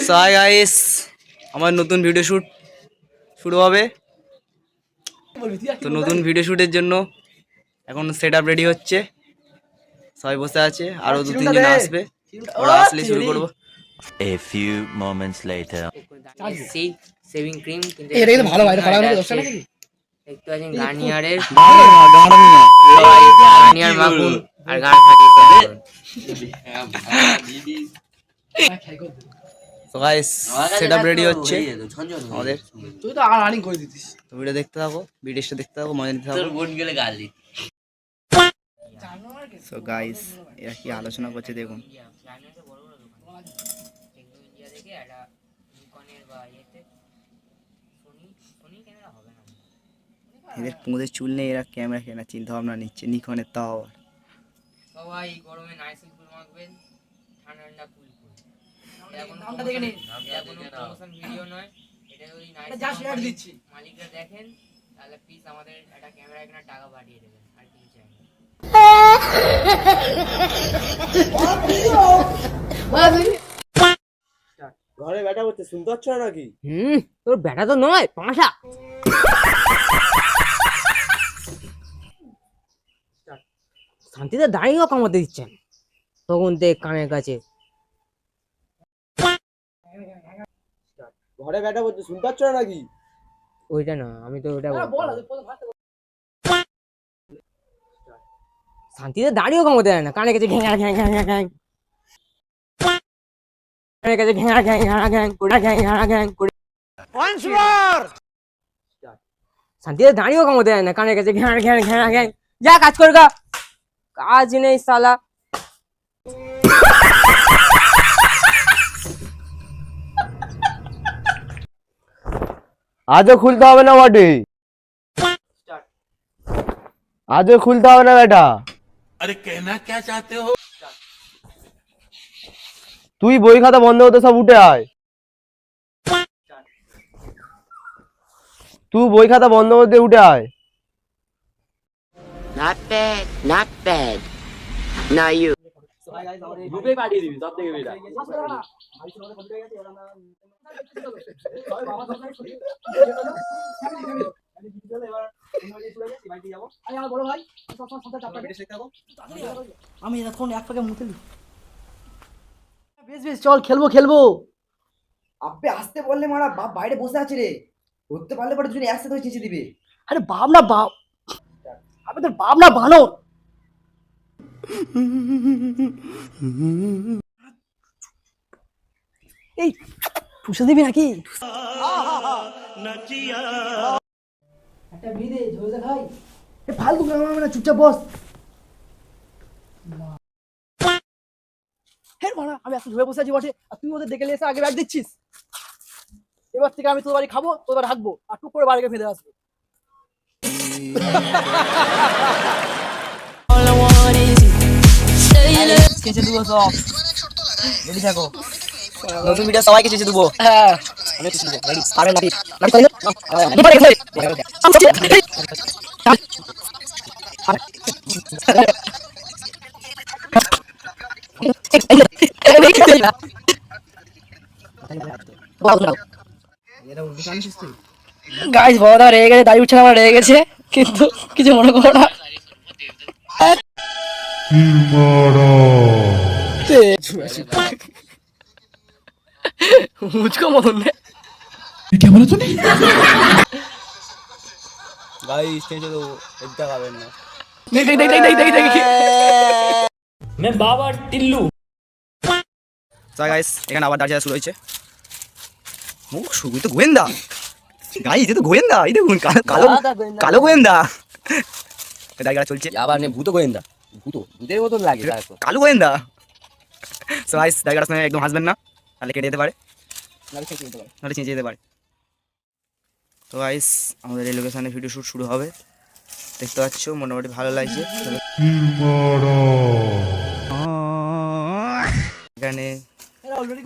So hi guys, আমার নতুন video shoot শুরু হবে। তো নতুন ভিডিও শ্যুটের জন্য এখন সেট আপ রেডি হচ্ছে, সবাই বসে আছে, আরো 2-3 জন আসবে, ওরা আসলে শুরু করবো। A few moments later. সেই সেভিং ক্রিম কিন্তু এটা কিন্তু ভালো ভাই, এটা ভালো ভালো দোষটা নাকি? একটু আছেন গার্নিয়ারের, সবাই গার্নিয়ার মাখুন আর গান ফাটিয়ে তো গাইস সেট আপ রেডি হচ্ছে আমাদের। তুই তো আর্নিং করে দিতিস। তো ভিডিও দেখতে থাকো, ভিডিওটা দেখতে থাকো, মজা নিতে থাকো। বোন গেলে গালি। সো গাইস এরা কি আলোচনা করছে দেখুন। এদের পুঁদের চুল নেই, এরা ক্যামেরা কেনা চিন্তা ভাবনা নিচ্ছে, নিকনের তাও আবার। সবাই গরমে নাইসিল ফুল মাখবেন, ঠান্ডা ঠান্ডা কুল কুল। নামটা দেখে নিন। এটা কোনো প্রমোশন ভিডিও নয়, এটা যদি এটা যা শেয়ার নাইসিল দিচ্ছি। মালিকরা দেখেন তাহলে প্লিজ আমাদের একটা ক্যামেরা কেনার টাকা পাঠিয়ে দেবেন, আর কিছু চাই না। ঘরে ব্যাটা করতে শুনতে পাচ্ছ না নাকি? তোর ব্যাটা তো নয় পাঁশা। শান্তিতে দাঁড়িয়েও কামাতে দিচ্ছেন, তখন দেখ কানের কাছে। ঘরে ব্যাটা করতে শুনতে পাচ্ছ না নাকি? ওইটা না, আমি তো ওইটা হ্যাঁ, বল বলতাম। বল ভাষা বল। শান্তিতে দাঁড়িয়েও কামাতে দেয় না, কানের কাছে ঘ্যাঁ ঘ্যাঁ ঘ্যাঁ ঘ্যাঁ ঘ্যাঁ, কানের কাছে ঘ্যাঁ ঘ্যাঁ ঘ্যাঁ ঘ্যাঁ করে ঘ্যাঁ ঘ্যাঁ ঘ্যাঁ করে। শান্তিতে দাঁড়িয়েও কামাতে দেয় না, কানের কাছে ঘ্যাঁ ঘ্যাঁ ঘ্যাঁ ঘ্যাঁ। যা কাজ কর গা, কাজ নেই সালা। আজও খুলতে হবে না বটে, আজও খুলতে হবে না বেটা। अरे कहना क्या चाहते हो? তুই বই খাতা বন্ধ হতে সব উঠে আয়। তুই বই খাতা বন্ধ হতে উঠে আয়। Not bad, not bad. Now you. গ্রুপে পাঠিয়ে দিবি সব থেকে বেটা। আমি এখন এক ফাঁকে মুখে লি। বেশ বেশ চল খেলবো খেলবো। আব্বে আসতে বললে মারা বাপ বাইরে বসে আছে রে, ধরতে পারলে পরে দুজনে একসাথে হয়ে চেঁচে দিবে। আরে বাপ না বাপ, আবে তোর বাপ না বানর। এই ঠুসে দিবি নাকি? একটা বিড়ি দে, ঝোলটা খাই। এ ফালতু কাম না, চুপচাপ বস। হ্যাঁ মারা, আমি এখন ধুয়ে বসে আছি বটে, আর তুই ওদের দেখে এসে আগে ব্যাট দিচ্ছিস। এবার থেকে আমি তোর বাড়ি খাবো, তোর বাড়ি হাঁকবো, আর টুক করে বাড়িকে ফেলে আসবো। চেঁচে দেবো সব, রেডি থাকো। নতুন ভিডিও সবাইকে চেঁচে দেবো। হ্যাঁ আমি চেঁচে দেবো, রেডি। পারে না পিট না করে গাইস বড়দা রেগে গেছে, দাড়ি উঠছে, আমার রেগে গেছে, কিন্তু কিছু মনে করো না। মুঝকো মতন নে গাইস চেঁচে দেবো, এটা খাবেন না। দেখ দেখ দেখ দেখ দেখ দেখ। তো গাইস এখানে আবার দাঁড়িয়ে শুরু হয়েছে। ও শুরু তো গোয়েন্দা গাইস, এটা তো গোয়েন্দা, এই দেখুন কালো কালো গোয়েন্দা। দাঁড়িয়ে চলছে আবার নে ভূত গোয়েন্দা, ভূতের মতন লাগে কালো গোয়েন্দা। সো গাইস দাঁড়িয়ে সময় একদম হাসবেন না, তাহলে কেটে যেতে পারে, নাহলে চেঁচে যেতে পারে। তো গাইস আমাদের এই লোকেশনে ভিডিও শ্যুট শুরু হবে, দেখতে পাচ্ছ মোটামুটি ভালো লাগছে। এখানে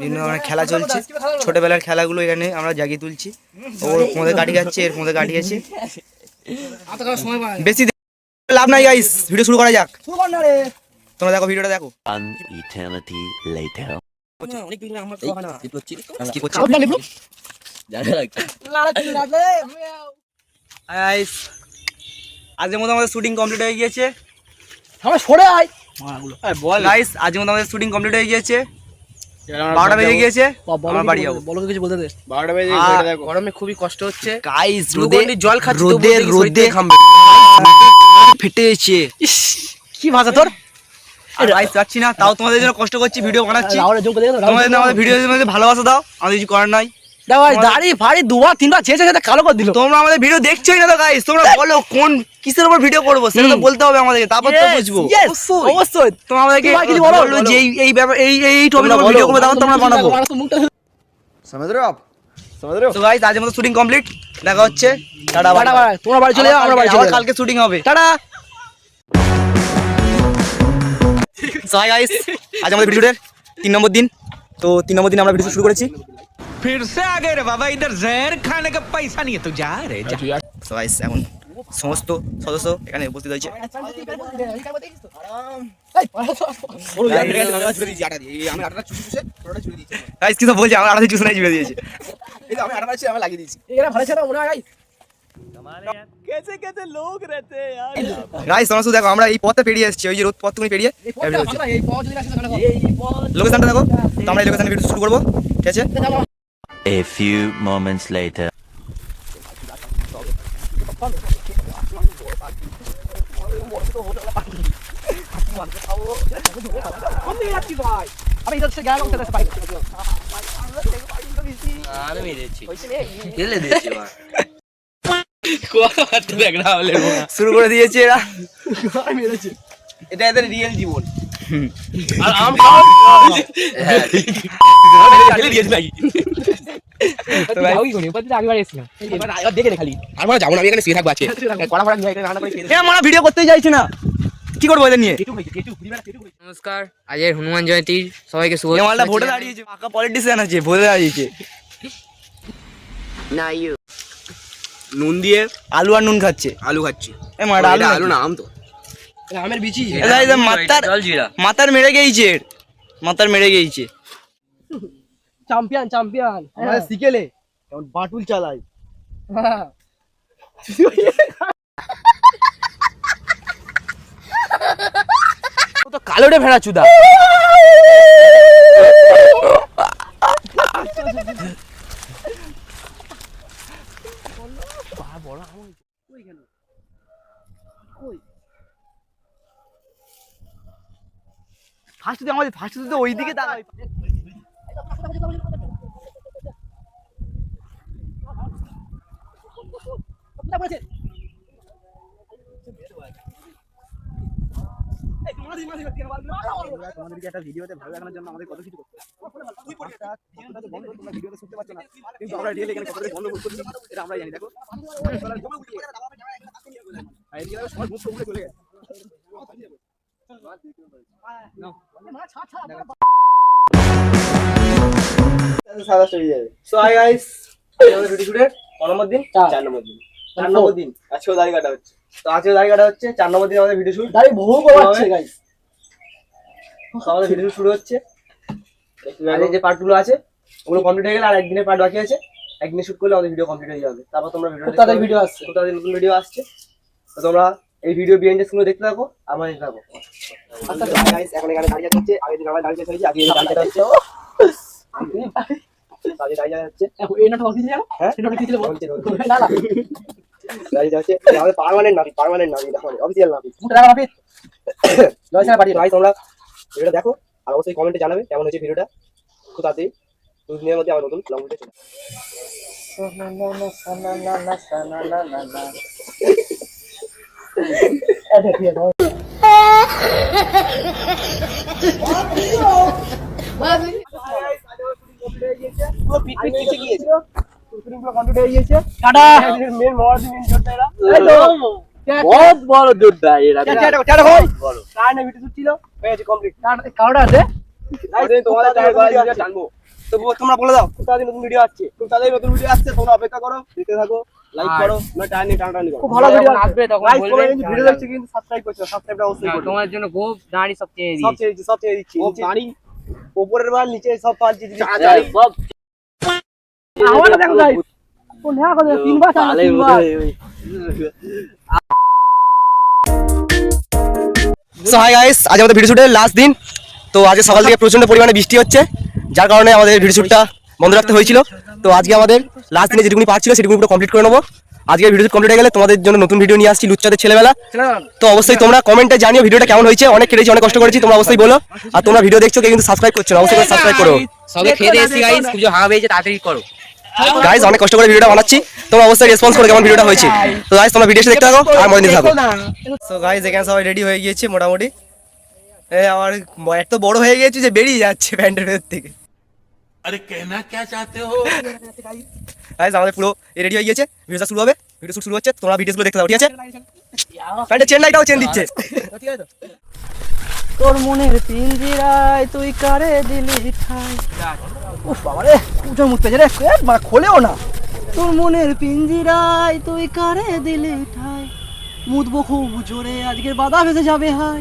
বিভিন্ন ধরনের খেলা চলছে, ছোটবেলার খেলাগুলো এখানে আমরা জাগিয়ে তুলছি। ওর মধ্যে কাটি যাচ্ছে, এর মধ্যে কাটিয়েছে। বেশি লাভ নাই গাইস, ভিডিও শুরু করা যাক। তোমরা দেখো ভিডিওটা দেখো। An eternity later. গাইস আজকের মতো আমাদের শুটিং কমপ্লিট হয়ে গিয়েছে। আমরা সরে আয় বল গাইস আজকের মতো আমাদের শুটিং কমপ্লিট হয়ে গিয়েছে। 12টা বেজে গিয়েছে, আমরা বাড়ি যাবো। বলো কিছু বলতে দে। 12টা বেজে গরমে খুবই কষ্ট হচ্ছে গাইস জল খাচ্ছি রোদে ফেটেছে। কি ভাষা তোর? গাইস যাচ্ছি না, তাও তোমাদের জন্য কষ্ট করছি, ভিডিও বানাচ্ছি। রাউরে জোক দেখো তোমাদের জন্য আমাদের ভিডিওর মধ্যে ভালোবাসা দাও, আমাদের কিছু করার নাই। দাও ভাই দাড়ি ফাড়ি দুবার তিনবার ছেঁচে ছেঁচে কালো করে দিল। তোমরা আমাদের ভিডিও দেখছোই না তো গাইস, তোমরা বলো কোন কিসের উপর ভিডিও করবো সেটা তো বলতে হবে আমাদেরকে, তারপর তো বুঝবো। অবশ্যই তোমরা আমাদেরকে তোমার কিছু বলো, বলো যে এই ব্যাপার এই টপিকের উপর ভিডিও করবো, তারপর তোমরা বানাবো। समझ रहे हो आप? समझ रहे हो? তো গাইস আজকের মতো শুটিং কমপ্লিট, দেখা হচ্ছে। Tata tata bye. তোমরা বাড়ি চলে যাও, আমরা বাড়ি চলে আবার যাই। কালকে শুটিং হবে। টাটা। সো হাই গাইস, আজ আমাদের ভিডিওর 3 নম্বর দিন। তো 3 নম্বর দিন আমরা ভিডিও শুরু করেছি। फिर से आ गए रे बाबा, इधर जहर खाने का पैसा नहीं है तो जा रे जा। সো গাইস এখন সমস্ত সদস্য এখানে উপস্থিত হয়েছে। গাইস কি সব বলছে, আমার আলাদা চুষ নাই জুড়ে দিয়েছে। এরা ভালো ছিল মনে হয় গাইস তোমরা শুধু দেখো, আমরা এই পথটা পেরিয়ে এসেছি, ওই যে রোদ পথটুকুনি পেরিয়ে এই পথ যদি আসে সেখানে লোকেশনটা দেখো। তো আমরা এই লোকেশনে ভিডিও শুরু করবো, ঠিক আছে? A few moments later. আমি এটা সে গেল ওটা পাই। শুরু করে দিয়েছে এরা। আমি মেরেছি। এটা এদের রিয়েল জীবন। আর আম খাও তো ভাই কি করি পথে আগেবার এসেছিলাম এবার আগে দেখে নে খালি। আর মানে যাবো না, আমি এখানে শুয়ে থাকবো আছে। কড়া ফড়া নিয়ে এখানে রান্না করে খেয়ে এ আমরা ভিডিও করতেই চাইছি না, কি করবো এদের নিয়ে? নমস্কার, আজকের হনুমান জয়ন্তীর সবাইকে শুভ। এ মালটা ভোটে দাঁড়িয়েছে, পাকা পলিটিশিয়ান আছে, ভোটে দাঁড়িয়েছে। Now you. নুন দিয়ে আলু আর নুন খাচ্ছে। আলু খাচ্ছি। এ মালটা আলু আলু না, আম তো। আমের বিচি। মাথার মেরে গেইছে, মাথার মেরে গেইছে। Champion champion. আমাদের সিকেলে কেমন বাটুল চালাই। ও তো কালোরে ভেড়া চুদা। ফার্স্ট তো ওইদিকে দাঁড়াই। তোমাদেরকে একটা ভিডিওতে ভালো দেখানোর জন্য আমাদের কত কিছু করতে হয়। তোমরা ভিডিওতে শুনতে পাচ্ছ না, কিন্তু আমরা রিয়েলি এখানে কত বন্ধ করছি এটা আমরা জানি। দেখো আর এদিকে দেখো সবার মুখ তো উড়ে চলে গেছে। সাদা চলে যাবে। সো হাই গাইস, আমাদের ভিডিও শুটের 4 নম্বর দিন। 4 নম্বর দিন। 4 নম্বর দিন আজকেও দাড়ি কাটা হচ্ছে। তো আজকে দাড়ি কাটা হচ্ছে। 4 নম্বর দিন আমাদের ভিডিও শুট। দাড়ি বহু বড় আছে গাইস। আমাদের ভিডিও শুরু হচ্ছে। আজকে যে পার্টগুলো আছে ওগুলো কমপ্লিট হয়ে গেলে আর একদিনের পার্ট বাকি আছে। একদিনে শুট করলে আমাদের ভিডিও কমপ্লিট হয়ে যাবে। তারপর তোমরা ভিডিও তাদের ভিডিও আসছে। তাদের নতুন ভিডিও আসছে। তো তোমরা এই ভিডিও বিহাইন্ড দ্য সিন দেখতে থাকো, আমার দেখতে থাকো। আচ্ছা গাইস এখন এখানে দাঁড়িয়ে হচ্ছে, আগে দিন আমরা দাঁড়িয়ে হয়েছে, আগে দাঁড়িয়ে হচ্ছে, আগে দাঁড়িয়ে হচ্ছে, এই নাটক অফিসে যাও। হ্যাঁ এই নাটক কিসে বল? বলছে না না দাঁড়িয়ে হচ্ছে আমাদের পার্মানেন্ট নাবি দেখো, অফিসিয়াল নাবি। মুখ রাখা অফিস। জয়সানা পাঠিয়ে ভাই, তোমরা ভিডিওটা দেখো আর অবশ্যই কমেন্টে জানাবে কেমন হয়েছে ভিডিওটা। খুব তাড়াতাড়ি 2 দিনের মধ্যে আমার নতুন লং ভিডিও চলে টাটা। বহুত বড় যোদ্ধা এরা। টাটা ভাই। বলো। কারণে ভিডিও শুট ছিল, হয়েছে কমপ্লিট। কারণটা আছে। তোমাদের ভিডিও জানবো। তবুও তোমরা বলে দাও খুব তাড়াতাড়ি নতুন ভিডিও আসছে। খুব তাড়াতাড়ি নতুন ভিডিও আসছে, তোমরা অপেক্ষা করো, দেখতে থাকো, লাইক করো, না টানাটানি করো। খুব ভালো ভিডিও আসবে তখন গাইস তোমরা বলবে। এই ভিডিও দেখছো কিন্তু সাবস্ক্রাইব করছো, সাবস্ক্রাইবটা অবশ্যই করো। তোমার জন্য খুব দাঁড়ি সব চেয়ে সব চেয়ে দিচ্ছি। ও দাঁড়ি উপরের মাল নিচে সব পালছি সব আমারটা দেখো গাইস কোন হ্যাঁ কথা তিনবার তিনবার সো হাই গাইস, আজ আমাদের ভিডিও শুটের লাস্ট দিন। তো আজকে সকাল থেকে প্রচন্ড পরিমাণে বৃষ্টি হচ্ছে, যার কারণে আমাদের ভিডিও শুটটা বন্ধ রাখতে হয়েছিল। তো আজকে আমাদের লাস্ট দিনে যেটুকুনি পাচ্ছিল সেটুকুনি পুরো কমপ্লিট করে নেবো। আজকে ভিডিও কমপ্লিট হয়ে গেলে তোমাদের জন্য নতুন ভিডিও নিয়ে আসছি, লুচ্চাদের ছেলেবেলা। তো অবশ্যই তোমরা কমেন্টে জানিও ভিডিওটা কেমন হয়েছে। অনেক কেটেছি, অনেক কষ্ট করেছি, তোমরা অবশ্যই বলো। আর তোমরা ভিডিও দেখছো কেউ কিন্তু সাবস্ক্রাইব করছো না, অবশ্যই সাবস্ক্রাইব করো সবে খেতে এসেছি গাইস, কিছু হাওয়া পেয়েছে, তাড়াতাড়ি করো। গাইস। অনেক কষ্ট করে ভিডিওটা বানাচ্ছি, তোমরা অবশ্যই রেসপন্স করো কেমন ভিডিওটা হয়েছে। তো গাইস তোমরা ভিডিও দেখতে থাকো আর মনে থাকো। সো গাইস এখানে সবাই রেডি হয়ে গিয়েছে মোটামুটি। আমার এত বড় হয়ে গেছে যে বেরিয়ে যাচ্ছে প্যান্টের ভেতর থেকে। अरे कहना क्या चाहते हो গাইস আমাদের পুরো রেডি হয়ে গিয়েছে, ভিডিওটা শুরু হবে। ভিডিও শুরু হচ্ছে, তোমরা ভিডিওগুলো দেখতে থাকো, ঠিক আছে? প্যান্টের চেন লাইটাও চেন দিচ্ছে। তোর মনের পিঞ্জিরায় তুই কারে দিলি ঠাই উফ বাবা রে উঠে মুখ পেছে রে খোলেও না তোর মনের পিঞ্জিরায় তুই কারে দিলি ঠাই মুদবো খুব জোরে আজকের বাধা ভেসে যাবে হাই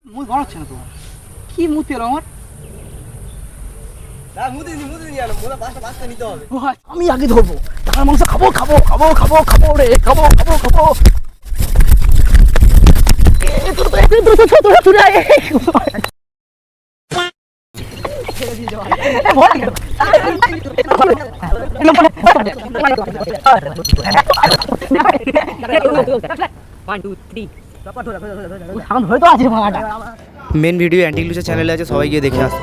মুদ বানাচ্ছে না তোমার কি মুদ পেলো আমার ও ভাই, আমি আগে ধরবো টাকার মাংস খাবো খাবো খাবো খাবো খাবো রে খাবো খাবো খাবো মেন ভিডিও অ্যান্টিক লুচা চ্যানেলে আছে, সবাই গিয়ে দেখে আসো।